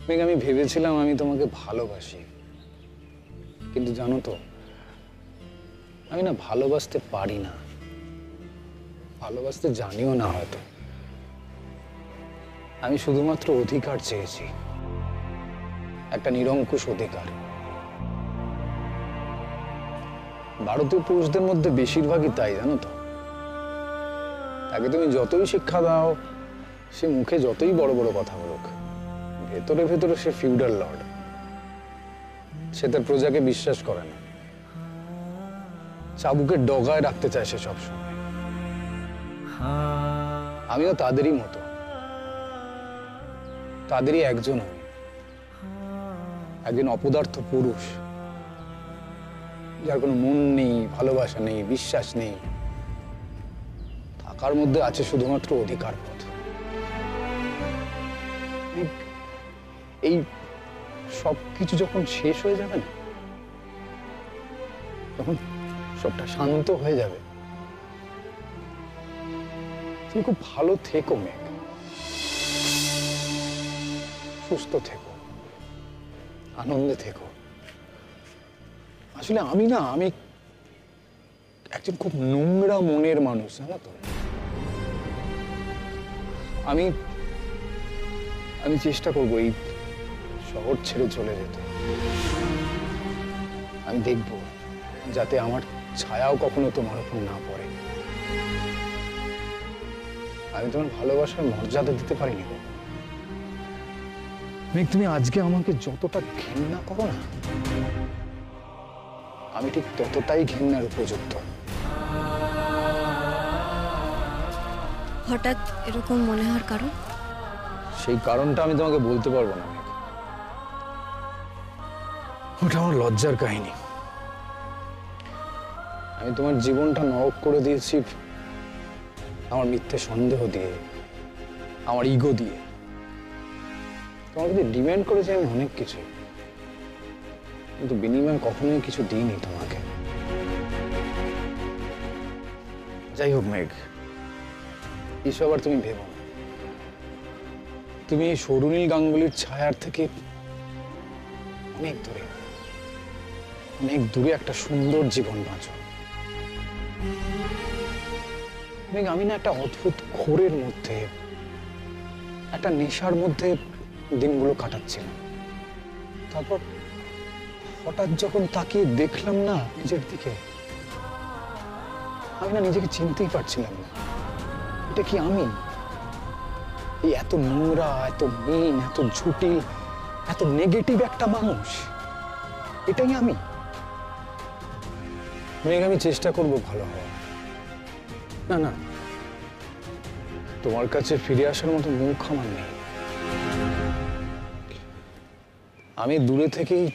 মেঘ, আমি ভেবেছিলাম আমি তোমাকে ভালোবাসি, কিন্তু জানো তো আমি না ভালোবাসতে পারি না, ভালোবাসতে জানিও না হয়তো। আমি শুধুমাত্র অধিকার চেয়েছি, একটা নিরঙ্কুশ অধিকার। ভারতীয় পুরুষদের মধ্যে বেশিরভাগই তাই, জানো তো। তাকে তুমি যতই শিক্ষা দাও, সে মুখে যতই বড় বড় কথা বলুক, ভেতরে ভেতরে সে ফিউডাল লর্ড। সে তার প্রজাকে বিশ্বাস করে না, চাবুকের ডগায় রাখতে চায় সে সবসময়। আমিও তাদেরই মতো, তাদেরই একজন। আমি একজন অপদার্থ পুরুষ, যার কোনো মন নেই, ভালোবাসা নেই, বিশ্বাস নেই। থাকার মধ্যে আছে শুধুমাত্র অধিকার বোধ। এই সবকিছু যখন শেষ হয়ে যাবে না, তখন সবটা শান্ত হয়ে যাবে। তুমি খুব ভালো থেকো মেঘ, সুস্থ থেকো, আনন্দে থেকো। আসলে আমি একজন খুব নোংরা মনের মানুষ, জানো তো। আমি চেষ্টা করবো এই শহর ছেড়ে চলে যেতে। আমি দেখব যাতে আমার ছায়াও কখনো তোমার উপর না পড়ে। আমি তোমার ভালোবাসার মর্যাদা দিতে পারিনি। মেঘ, তুমি আজকে আমাকে যতটা ঘৃণা করো না, আমি ঠিক ততটাই ঘৃণার উপযুক্ত। হঠাৎ এরকম মনে হওয়ার কারণ? সেই কারণটা আমি তোমাকে বলতে পারবো না মেঘ। ওটা আমার লজ্জার কাহিনী। আমি তোমার জীবনটা নরক করে দিয়েছি আমার মিথ্যে সন্দেহ দিয়ে, আমার ইগো দিয়ে। তোমার কাছে ডিমান্ড করেছি আমি অনেক কিছু, কিন্তু বিনিময়ে কখনোই কিছু দিইনি তোমাকে। যাই হোক মেঘ, এসব আর তুমি ভেবো না। তুমি এই সরুনীল গাঙ্গুলির ছায়ার থেকে অনেক দূরে একটা সুন্দর জীবন বাঁচো। মেঘ, আমি না একটা অদ্ভুত ঘোরের মধ্যে, একটা নেশার মধ্যে দিনগুলো কাটাচ্ছিলাম। তারপর হঠাৎ যখন তাকিয়ে দেখলাম না নিজের দিকে, আমি না নিজেকে চিনতেই পারছিলাম না। এটা কি আমি? এই এত নোংরা, এত মিন, এত ঝুটিল, এত নেগেটিভ একটা মানুষ, এটাই আমি? মেঘ, আমি চেষ্টা করবো ভালো হওয়া। না, তোমার কাছে ফিরে আসার মতো মুখ আমার নেই। আমি দূরে থেকেই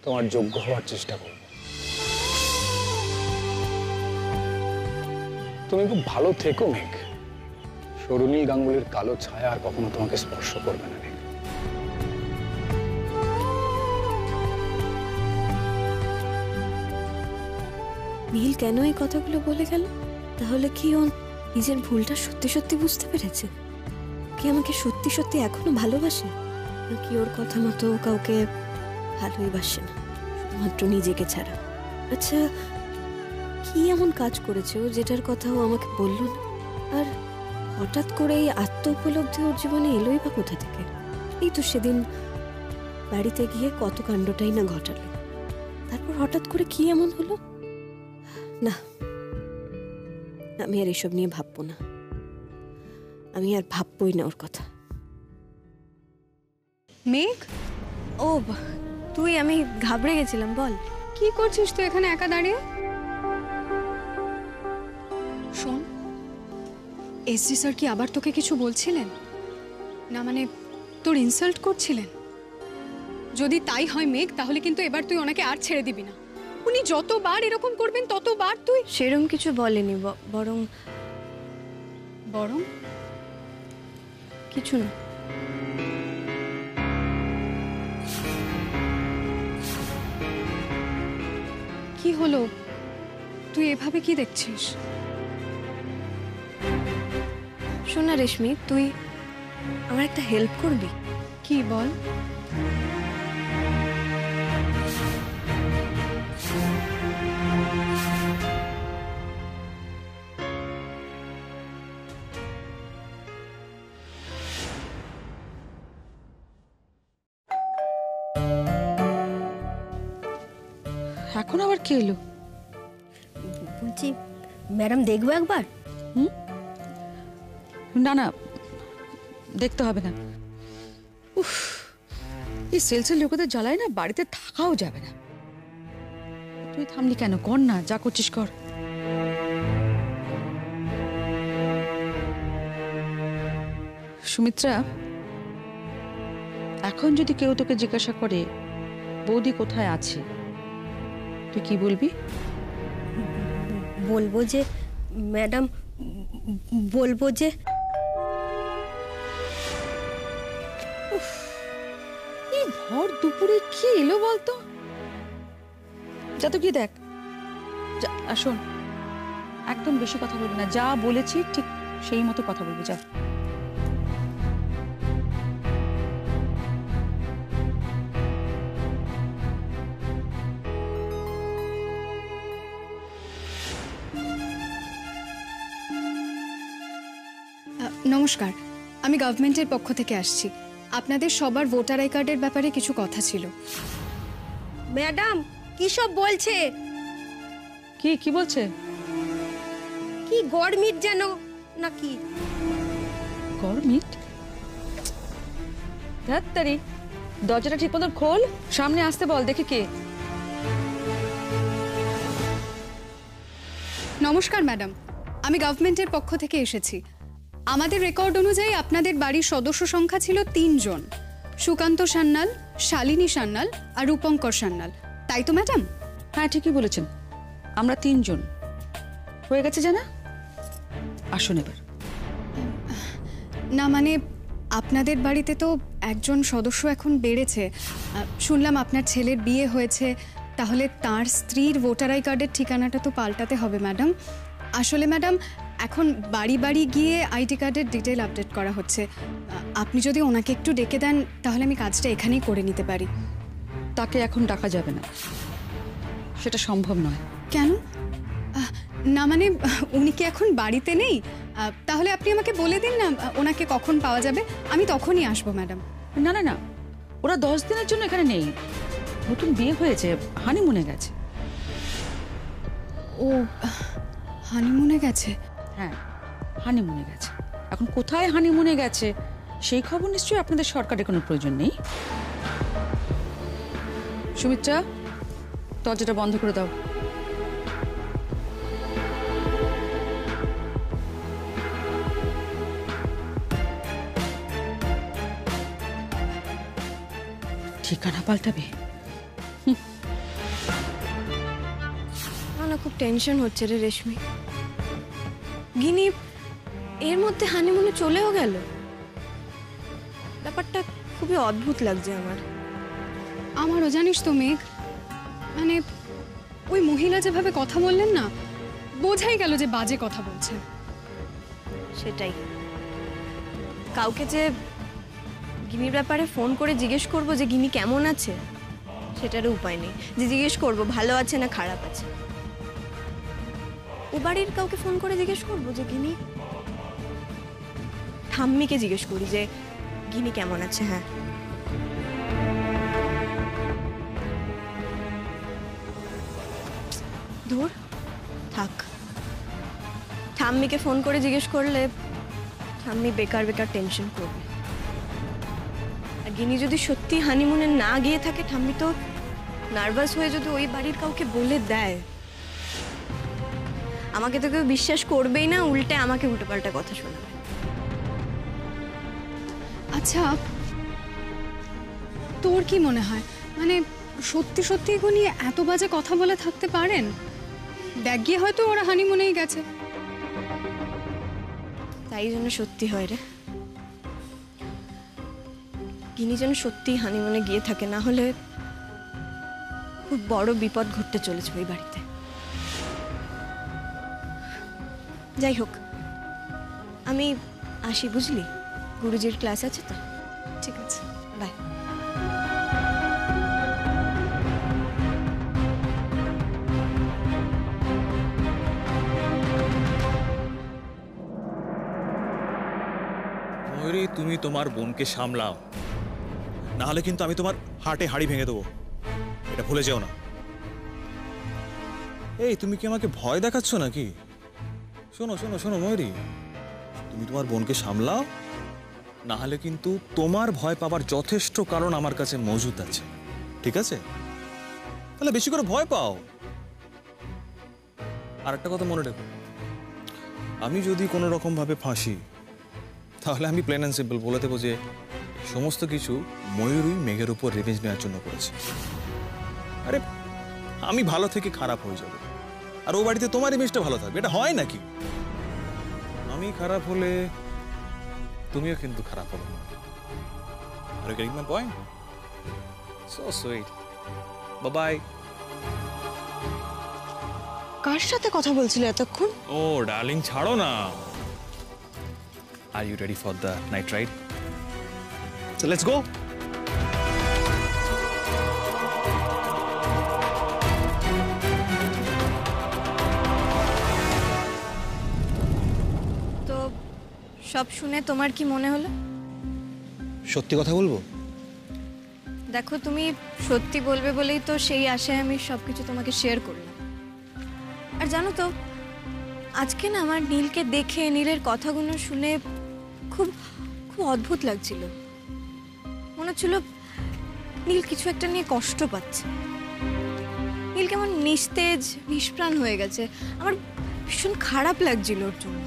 তোমার যোগ্য হওয়ার চেষ্টা করব। তুমি খুব ভালো থেকো মেঘ। সরুনীল গাঙ্গুলির কালো ছায়া আর কখনো তোমাকে স্পর্শ করবে না মেঘ। নীল কেন এই কথাগুলো বলে গেল? তাহলে কি ও নিজের ভুলটা সত্যি সত্যি বুঝতে পেরেছে? কি আমাকে সত্যি সত্যি এখনো ভালোবাসে, নাকি ওর কথা মতো কাউকে ভালোই বাসে না, শুধুমাত্র নিজেকে ছাড়া? আচ্ছা, কি এমন কাজ করেছে ও যেটার কথা ও আমাকে বলল না? আর হঠাৎ করে এই আত্ম উপলব্ধি ওর জীবনে এলোই বা কোথা থেকে? এই তো সেদিন বাড়িতে গিয়ে কত কাণ্ডটাই না ঘটালো, তারপর হঠাৎ করে কি এমন হলো? না, আমি আর এসব নিয়ে ভাববো না। আমি আর ভাববই না ওর কথা। মেঘ, ও তুই? আমি ঘাবড়ে গেছিলাম। বল, কি করছিস তুই এখানে একা দাঁড়িয়ে? শোন, এসডি স্যার কি আবার তোকে কিছু বলছিলেন? না মানে তোর ইনসাল্ট করছিলেন? যদি তাই হয় মেঘ, তাহলে কিন্তু এবার তুই ওনাকে আর ছেড়ে দিবি না। উনি যতবার এরকম করবেন ততবার তুই... সেরকম কিছু বলেনি, বরং কিছু না। কি হলো? তুই এভাবে কি দেখছিস? শোন না রেশমি, তুই আমার একটা হেল্প করবি? কি বল? এখন আবার কে এলো? বলছি ম্যাডাম দেখবো একবার। না না, দেখতে হবে না। উফ, এই সেলসের লোকেদের জ্বালায় না বাড়িতে থাকাও যাবে না। তুই থামলি কেন? কর না, যা করছিস কর। সুমিত্রা, এখন যদি কেউ তোকে জিজ্ঞাসা করে বৌদি কোথায় আছে, তুই কি বলবি? বলবো যে ম্যাডাম, বলবো যে এই ভর দুপুরে কি এলো বলতো? যা তো গিয়ে দেখ। শোন, একদম বেশি কথা বলবি না, যা বলেছি ঠিক সেই মতো কথা বলবি, যা। নমস্কার, আমি গভর্নমেন্টের পক্ষ থেকে আসছি। আপনাদের সবার ভোটার আই কার্ডের ব্যাপারে কিছু কথা ছিল। ম্যাডাম কি সব বলছে? কি কি বলছে? কি গরমিট যেন নাকি? গরমিট? ধ্যাত্তারি, দরজাটা ঠিক মতো খোল, সামনে আসতে বল, দেখি কে। নমস্কার ম্যাডাম, আমি গভর্নমেন্টের পক্ষ থেকে এসেছি। আমাদের রেকর্ড অনুযায়ী আপনাদের বাড়ির সদস্য সংখ্যা ছিল 3 জন, সুকান্ত সান্যাল, শালিনী সান্যাল আর রূপঙ্কর সান্যাল, তাই তো ম্যাডাম? হ্যাঁ, ঠিকই বলেছেন, আমরা 3 জন। হয়ে গেছে জানা? আসুন এবার। না মানে আপনাদের বাড়িতে তো একজন সদস্য এখন বেড়েছে। শুনলাম আপনার ছেলের বিয়ে হয়েছে, তাহলে তার স্ত্রীর ভোটার আই কার্ডের ঠিকানাটা তো পাল্টাতে হবে ম্যাডাম। আসলে ম্যাডাম, এখন বাড়ি বাড়ি গিয়ে আইডি কার্ডের ডিটেল আপডেট করা হচ্ছে। আপনি যদি ওনাকে একটু ডেকে দেন তাহলে আমি কাজটা এখানেই করে নিতে পারি। তাকে এখন ডাকা যাবে না, সেটা সম্ভব নয়। কেন? না মানে উনি কি এখন বাড়িতে নেই? তাহলে আপনি আমাকে বলে দিন না ওনাকে কখন পাওয়া যাবে, আমি তখনই আসবো ম্যাডাম। না না না, ওরা 10 দিনের জন্য এখানে নেই, নতুন বিয়ে হয়েছে, হানিমুনে গেছে। ও হানিমুনে গেছে? হ্যাঁ, হানিমুনে গেছে। এখন কোথায় হানিমুনে গেছে সেই খবর নিশ্চয়ই আপনাদের সরকারের কোনো প্রয়োজন নেই। সুমিত্রা, দরজাটা বন্ধ করে দাও। ঠিকানা পাল্টাবে? না, খুব টেনশন হচ্ছে রে রেশমি। গিনি এর মধ্যে হানিমুনে চলেও গেল, ব্যাপারটা খুবই অদ্ভুত লাগছে আমার। আমারও জানিস তো মেঘ, মানে ওই মহিলা যেভাবে কথা বললেন না, বোঝাই গেল যে বাজে কথা বলছেন। সেটাই, কাউকে যে গিনির ব্যাপারে ফোন করে জিজ্ঞেস করব যে গিনি কেমন আছে, সেটারও উপায় নেই। যে জিজ্ঞেস করব ভালো আছে না খারাপ আছে, ও বাড়ির কাউকে ফোন করে জিজ্ঞেস করব যে গিনি, ঠাম্মিকে জিজ্ঞেস করি যে গিনি কেমন আছে। হ্যাঁ, ধুর থাক, ঠাম্মিকে ফোন করে জিজ্ঞেস করলে ঠাম্মি বেকার বেকার টেনশন করবে। আর গিনি যদি সত্যি হানিমুনে না গিয়ে থাকে, ঠাম্মি তো নার্ভাস হয়ে যদি ওই বাড়ির কাউকে বলে দেয়, আমাকে তো কেউ বিশ্বাস করবেই না, উল্টে আমাকে উল্টোপাল্টা কথা শোনাবে। আচ্ছা, তোর কি মনে হয়, মানে সত্যি সত্যি গুনি এত বাজে কথা বলে থাকতে পারেন? দেখ গিয়ে হয়তো ওরা হানিমুনেই গেছে। তাই জন্য সত্যি হয় রে, গিনি যেন সত্যি হানিমুনে গিয়ে থাকে, না হলে খুব বড় বিপদ ঘটতে চলেছে ওই বাড়িতে। যাই হোক, আমি আসি বুঝলি, গুরুজির ক্লাস আছে তো। ঠিক আছে। তুমি তোমার বোনকে সামলাও, না হলে কিন্তু আমি তোমার হাটে হাড়ি ভেঙে দেবো, এটা ভুলে যেও না। এই তুমি কি আমাকে ভয় দেখাচ্ছ নাকি? শোনো শোনো শোনো ময়ূরী, তুমি তোমার বোনকে সামলাও, না হলে কিন্তু তোমার ভয় পাবার যথেষ্ট কারণ আমার কাছে মজুদ আছে, ঠিক আছে? তাহলে বেশি করে ভয় পাও। আর একটা কথা মনে রেখো, আমি যদি কোনো রকম ভাবে ফাঁসি, তাহলে আমি প্লেন অ্যান্ড সিম্পল বলে দেবো যে সমস্ত কিছু ময়ূরী মেঘের উপর রিভেঞ্জ নেওয়ার জন্য করেছে। আরে আমি ভালো থেকে খারাপ হয়ে যাবে, আর ও বাড়িতে তোমার ইমেজটা ভালো থাকবে, এটা হয় নাকি? আমি খারাপ হলে তুমিও কিন্তু খারাপ হবে না। Are you getting my point? So sweet. Bye bye. কার সাথে কথা বলছিলে এতক্ষণ? ও ডার্লিং, ছাড়ো না। Are you ready for the night ride? So let's go. তো সব শুনে তোমার কি মনে হলো? সত্যি কথা বলবো? দেখো, তুমি সত্যি বলবে বলেই তো সেই আশায় আমি সবকিছু তোমাকে শেয়ার করলাম। আর জানো তো, আজকে না আমার নীলকে দেখে, নীলের কথাগুলো শুনে খুব খুব অদ্ভুত লাগছিল। মনে হচ্ছিল নীল কিছু একটা নিয়ে কষ্ট পাচ্ছে। নীল কেমন নিস্তেজ, নিষ্প্রাণ হয়ে গেছে। আমার ভীষণ খারাপ লাগছিল ওর জন্য।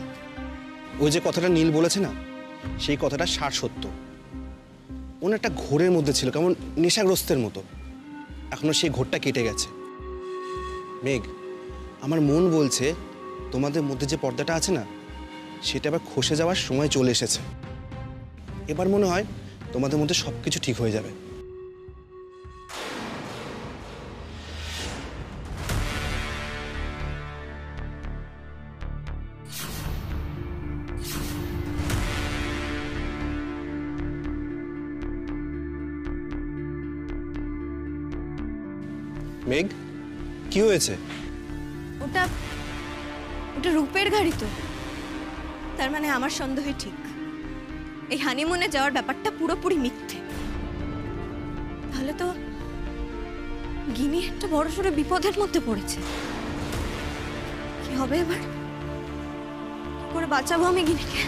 ওই যে কথাটা নীল বলেছে না, সেই কথাটা সত্য। ওন একটা ঘোরের মধ্যে ছিল, কেমন নেশাগ্রস্তের মতো। এখনো সেই ঘোরটা কেটে গেছে। মেঘ, আমার মন বলছে তোমাদের মধ্যে যে পর্দাটা আছে না, সেটা আবার খসে যাওয়ার সময় চলে এসেছে। এবার মনে হয় তোমাদের মধ্যে সবকিছু ঠিক হয়ে যাবে। মেঘ, কি হয়েছে? ওটা ওটা রূপের গাড়ি তো। তার মানে আমার সন্দেহ ঠিক, এই হানিমুনে যাওয়ার ব্যাপারটা পুরোপুরি মিথ্যে। তাহলে তো গিনি একটা বড়সড় বিপদের মধ্যে পড়েছে। কি হবে এবার? কি করে বাঁচাবো আমি গিনিকে?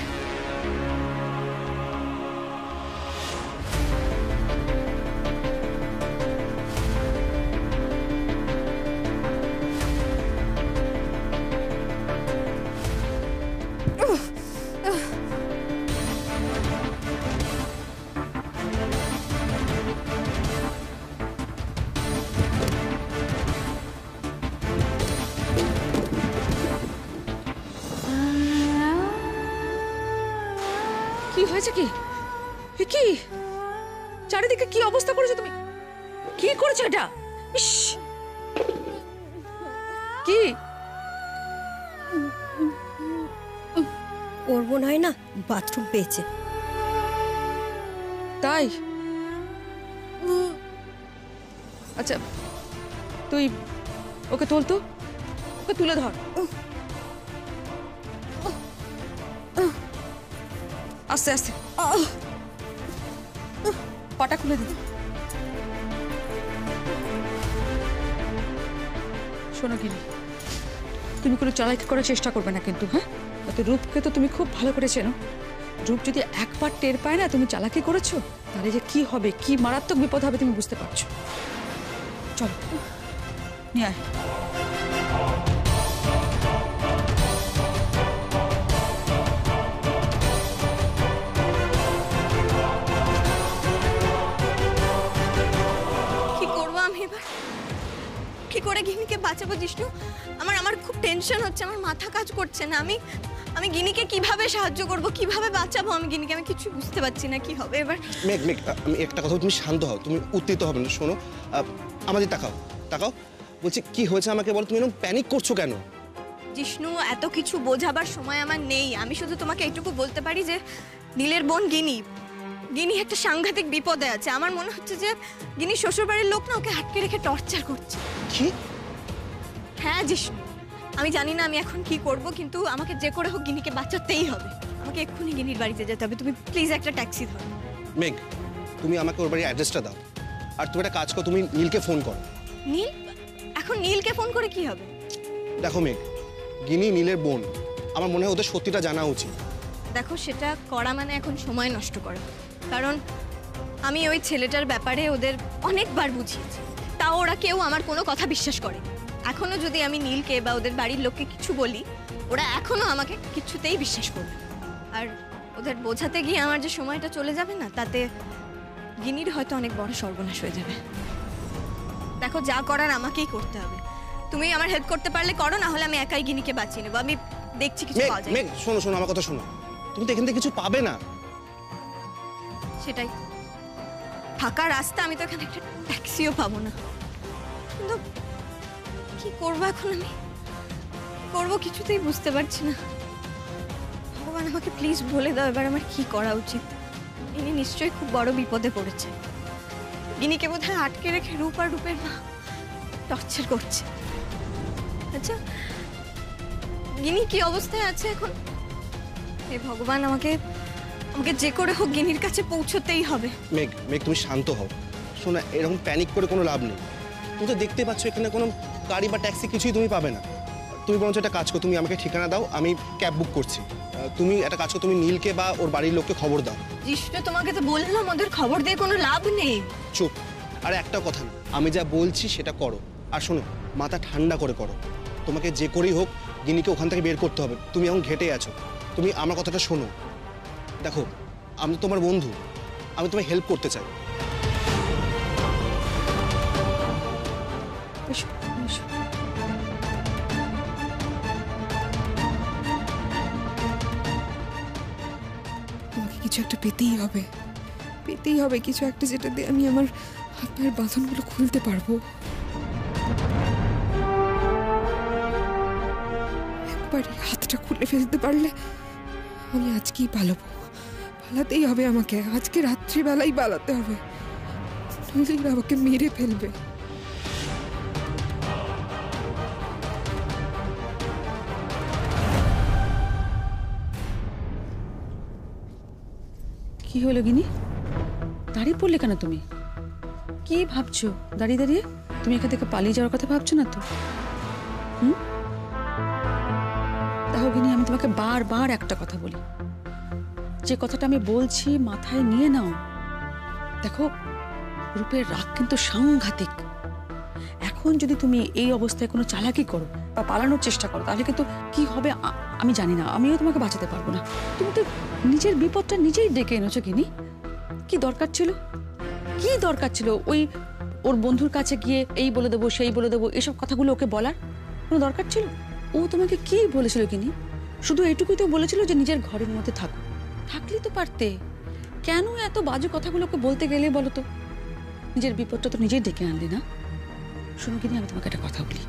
কি হয়েছে? কি কি চারিদিকে কি অবস্থা করেছো তুমি? কি করেছো এটা? ইস, কি? ওর মনে হয় না বাথরুম পেয়েছে। তাই? আচ্ছা, তুই ওকে তোল তো, ওকে তুলে ধর। আস্তে আস্তে পাটা খুলে দিতে। শোনো গিনি, তুমি কোনো চালাকি করার চেষ্টা করবে না কিন্তু, হ্যাঁ? তো রূপকে তো তুমি খুব ভালো করে চেনো। রূপ যদি একবার টের পায় না তুমি চালাকি করেছো, তাহলে যে কি হবে, কি মারাত্মক বিপদ হবে তুমি বুঝতে পারছো। চলো নিয়ে আয়। কি করে গিনিকে বাঁচাবো জিষ্ণু? আমার খুব টেনশন হচ্ছে, আমার মাথা কাজ করছে না। আমি গিনিকে কিভাবে সাহায্য করব, কিভাবে বাঁচাবো আমি গিনিকে? আমি কিছু বুঝতে পারছি না কি হবে এবার। মেঘ, মেঘ, আমি একটা কথা, তুমি শান্ত হও, তুমি উত্তেজিত হবে না। শোনো, আমাদের তাকাও, তাকাও বলছি, কি হয়েছে আমাকে বলো। তুমি এরকম প্যানিক করছো কেন? জিষ্ণু, এত কিছু বোঝাবার সময় আমার নেই। আমি শুধু তোমাকে এইটুকু বলতে পারি যে নীলের বোন গিনি একটা সাংঘাতিক বিপদে আছে। আমার মনে হচ্ছে যে গিনি শ্বশুরবাড়ির লোক না ওকে আটকে রেখে টর্চার করছে। কি? হ্যাঁ জিষ্ণু, আমি জানি না আমি এখন কি করব, কিন্তু আমাকে যে করে হোক গিনিকে বাঁচাতেই হবে। আমাকে এক্ষুনি গিনির বাড়িতে যেতে হবে, তুমি প্লিজ একটা ট্যাক্সি ধরো। মেঘ, তুমি আমাকে ওর বাড়ির অ্যাড্রেসটা দাও, আর তুমি একটা কাজ করো, তুমি নীলকে ফোন করো। নীল? এখন নীলকে ফোন করে কি হবে? দেখো মেঘ, গিনি নীলের বোন, আমার মনে হয় ওদের সত্যিটা জানা উচিত। দেখো, সেটা করা মানে এখন সময় নষ্ট করা, কারণ আমি ওই ছেলেটার ব্যাপারে ওদের অনেকবার বুঝিয়েছি, তাও ওরা কেউ আমার কোনো কথা বিশ্বাস করে। এখনো যদি আমি নীলকে বা ওদের বাড়ির লোককে কিছু বলি, ওরা এখনো আমাকে কিছুতেই বিশ্বাস করবে না। আর ওদের বোঝাতে গিয়ে আমার যে সময়টা চলে যাবে না, তাতে গিনির হয়তো অনেক বড় সর্বনাশ হয়ে যাবে। দেখো, যা করার আমাকেই করতে হবে। তুমি আমার হেল্প করতে পারলে করো, না হলে আমি একাই গিনিকে বাঁচিয়ে নেবো। আমি দেখছি কিছু মেঘ, পাওয়া যায়। মেঘ শোনো শোনো, আমার কথা শোনো, তুমি তো এখান থেকে কিছু পাবে না। সেটাই, ফাঁকা রাস্তা, আমি তো এখানে একটা ট্যাক্সিও পাবো না। কিন্তু কি করবো এখন আমি? করবো কিছুতেই বুঝতে পারছি না। ভগবান, আমাকে প্লিজ বলে দাও এবার আমার কি করা উচিত। ইনি নিশ্চয়ই খুব বড় বিপদে পড়েছে। ইনিকে বোধহয় আটকে রেখে রূপ আর রূপের মা টর্চার করছে। আচ্ছা, গিনি কি অবস্থায় আছে এখন? হে ভগবান, আমাকে আমাকে যে করে হোক গিনির কাছে পৌঁছতেই হবে। মেঘ, মেঘ তুমি শান্ত হও। শোনো, এরকম প্যানিক করে কোনো লাভ নেই। তুমি তো দেখতে পাচ্ছ এখানে কোনো গাড়ি বা ট্যাক্সি কিছুই তুমি পাবে না। তুমি বরঞ্চ একটা কাজ করো, তুমি আমাকে ঠিকানা দাও, আমি ক্যাব বুক করছি। তুমি একটা কাজ করো, তুমি নীলকে বা ওর বাড়ির লোককে খবর দাও। যিশু, তোমাকে তো বললাম ওদের খবর দিয়ে কোনো লাভ নেই। চুপ। আর একটা কথা না, আমি যা বলছি সেটা করো। আর শোনো, মাথা ঠান্ডা করে করো। তোমাকে যে করেই হোক গিনিকে ওখান থেকে বের করতে হবে। তুমি এখন ঘেটে আছো, তুমি আমার কথাটা শোনো। দেখো, আমি তো তোমার বন্ধু, আমি তোমায় হেল্প করতে চাই। এসো, এসো। আমাকে কিছু একটা পেতেই হবে, পেতেই হবে কিছু একটা, যেটা দিয়ে আমি আমার হাত পায়ের বাঁধনগুলো খুলতে পারবো। একবারই হাতটা খুলে ফেলতে পারলে আমি আজকেই পালাবো। পালাতেই হবে আমাকে, আজকে রাত্রিবেলাই পালাতে হবে, নইলে ওরা আমাকে মেরে ফেলবে। কি হলো গিনি? দাঁড়িয়ে পড়লে কেন তুমি? কি ভাবছো দাঁড়িয়ে দাঁড়িয়ে? তুমি এখান থেকে পালিয়ে যাওয়ার কথা ভাবছো না তো? দেখো গিনি, আমি তোমাকে বারবার একটা কথা বলি, যে কথাটা আমি বলছি মাথায় নিয়ে নাও। দেখো, রূপের রাগ কিন্তু সাংঘাতিক। এখন যদি তুমি এই অবস্থায় কোনো চালাকি করো বা পালানোর চেষ্টা করো, তাহলে কিন্তু কি হবে আমি জানি না। আমিও তোমাকে বাঁচাতে পারবো না। তুমি তো নিজের বিপদটা নিজেই ডেকে এনেছো গিনি। কি দরকার ছিল? কি দরকার ছিল ওই ওর বন্ধুর কাছে গিয়ে এই বলে দেবো সেই বলে দেবো এসব কথাগুলো ওকে বলার কোনো দরকার ছিল? ও তোমাকে কি বলেছিল গিনি? শুধু এইটুকুই তো বলেছিল যে নিজের ঘরের মধ্যে থাকো। থাকলেই তো পারতে। কেন এত বাজে কথাগুলোকে বলতে গেলে বলো তো? নিজের বিপদটা তো নিজেই ডেকে আনলি না? শোনো গিনি, আমি তোমাকে একটা কথা বলি,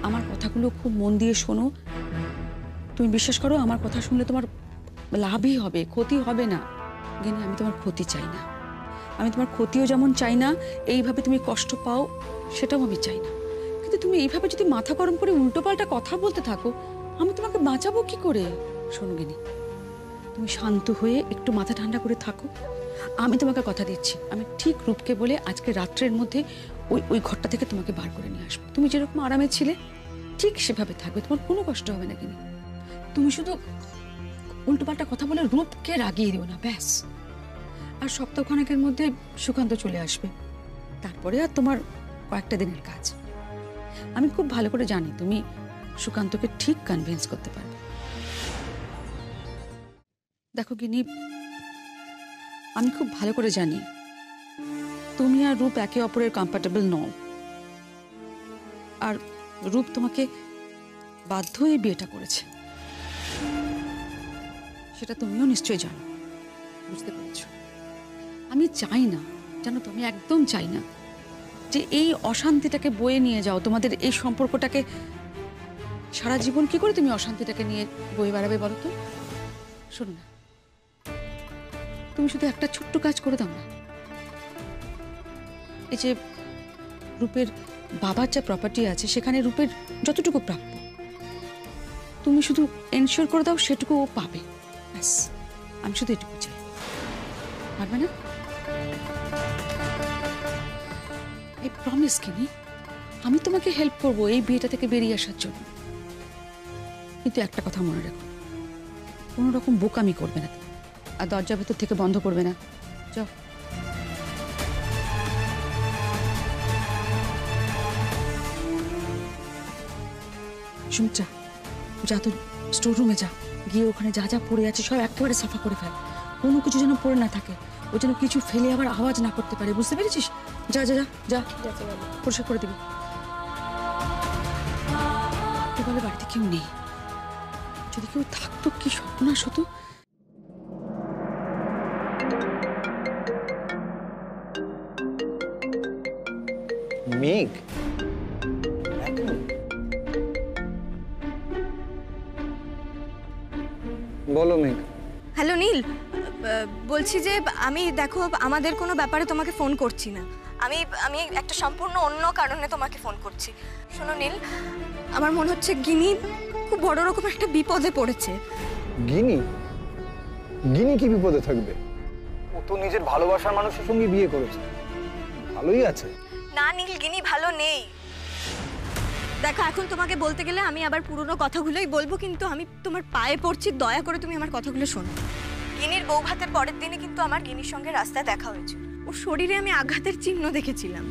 আমার কথাগুলো খুব মন দিয়ে শোনো। তুমি বিশ্বাস করো, আমার কথা শুনলে তোমার লাভই হবে, ক্ষতি হবে না। গিনি, আমি তোমার ক্ষতি চাই না। আমি তোমার ক্ষতিও যেমন চাই না, এইভাবে তুমি কষ্ট পাও সেটাও আমি চাই না। কিন্তু তুমি এইভাবে যদি মাথা গরম করে উল্টোপাল্টা কথা বলতে থাকো, আমি তোমাকে বাঁচাবো কি করে? শোনো গিনি, তুমি শান্ত হয়ে একটু মাথা ঠান্ডা করে থাকো। আমি তোমাকে কথা দিচ্ছি, আমি ঠিক রূপকে বলে আজকে রাত্রের মধ্যে ওই ঘরটা থেকে তোমাকে বার করে নিয়ে আসবো। তুমি যেরকম আরামে ছিলে ঠিক সেভাবে থাকবে, তোমার কোনো কষ্ট হবে না গিনি। তুমি শুধু উল্টোপাল্টা কথা বলে রূপকে রাগিয়ে দিও না, ব্যাস। আর সপ্তাহখানেকের মধ্যে সুকান্ত চলে আসবে, তারপরে আর তোমার কয়েকটা দিনের কাজ। আমি খুব ভালো করে জানি তুমি সুকান্তকে ঠিক কনভিন্স করতে পারবে। দেখো গিনি, আমি খুব ভালো করে জানি তুমি আর রূপ একে অপরের কম্ফর্টেবল নও, আর রূপ তোমাকে বাধ্য হয়ে বিয়েটা করেছে, সেটা তুমিও নিশ্চয়ই জানো। বুঝতে পেরেছ? আমি চাই না, জানো তো, আমি একদম চাই না যে এই অশান্তিটাকে বয়ে নিয়ে যাও, তোমাদের এই সম্পর্কটাকে সারা জীবন কি করে তুমি অশান্তিটাকে নিয়ে বয়ে বেড়াবে বলো তো? শোনো না, তুমি শুধু একটা ছোট্ট কাজ করে দাও না। এই যে রূপের বাবার যা প্রপার্টি আছে, সেখানে রূপের যতটুকু প্রাপ্য তুমি শুধু এনশিওর করে দাও সেটুকু ও পাবে, ব্যাস আমি শুধু এটুকু চাই। পারবে না? এই প্রমিস কিনি আমি তোমাকে হেল্প করব এই বিয়েটা থেকে বেরিয়ে আসার জন্য, কিন্তু একটা কথা মনে রেখো, কোনো রকম বোকামি করবে না আর দরজা ভেতর থেকে বন্ধ করবে না। যাও। সুমিত্রা যা, তো স্টোর রুমে যা, গিয়ে ওখানে যা যা পড়ে আছে সব একেবারে সাফা করে ফেল, কোনো কিছু যেন পড়ে না থাকে, ও যেন কিছু ফেলে আবার আওয়াজ না করতে পারে, বুঝতে পেরেছিস? যা যা যা যা, পরিষ্কার করে দিবি। বলে বাড়িতে কেউ নেই, যদি কেউ থাকতো কি সর্বনাশ হতো। মেঘ, বলো মেঘ। হ্যালো নীল, বলছি যে আমি দেখো আমাদের কোনো ব্যাপারে তোমাকে ফোন করছি না, আমি আমি একটা সম্পূর্ণ অন্য কারণে তোমাকে ফোন করছি। শোনো নীল, আমার মনে হচ্ছে গিনি খুব বড় রকম একটা বিপদে পড়েছে। গিনি? গিনি কি বিপদে থাকবে? ও তো নিজের ভালোবাসার মানুষের সঙ্গে বিয়ে করেছে, ভালোই আছে। না নীল, গিনি ভালো নেই। দেখো এখন তোমাকে বলতে গেলে আমি আবার পুরনো কথাগুলোই বলবো, কিন্তু আমি তোমার পায়ে পড়ছি, দয়া করে তুমি আমার কথাগুলো শোনো। গিনির বউ ভাতের পরের দিনে কিন্তু আমার গিনির সঙ্গে রাস্তায় দেখা হয়েছিল, ওর শরীরে আমি আঘাতের চিহ্ন দেখেছিলাম।